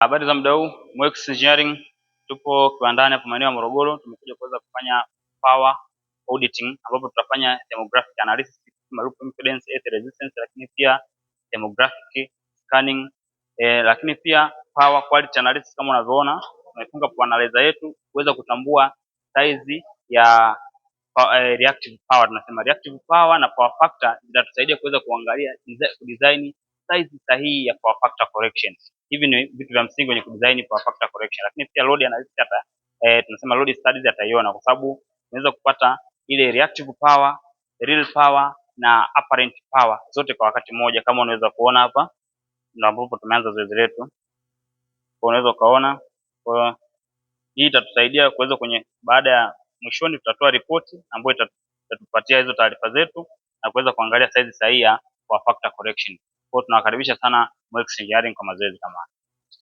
Habari za muda huu, Mwex Engineering tupo kiwandani hapa maeneo ya Morogoro. Tumekuja kuweza kufanya power auditing ambapo tutafanya demographic analysis, loop impedance, earth resistance, lakini pia demographic scanning, lakini pia power quality analysis. Kama unavyoona tumefunga kwa analyzer yetu kuweza kutambua size ya reactive power. Tunasema reactive power na power factor zitatusaidia kuweza kuangalia design size sahihi ya power factor correction. Hivi ni vitu vya msingi kwenye kudesign power factor correction. Lakini pia load analysis tunasema load studies ataiona, kwa sababu unaweza kupata ile reactive power, real power na apparent power zote kwa wakati mmoja, kama unaweza kuona hapa ndio ambapo tumeanza zoezi letu. Unaweza kaona kwa hii itatusaidia kuweza baada ya mwishoni tutatoa ripoti ambayo itatupatia hizo taarifa zetu na kuweza kuangalia size sahihi ya power factor correction. Kwa hiyo tunawakaribisha sana Mwex Engineering kwa mazoezi kama haya.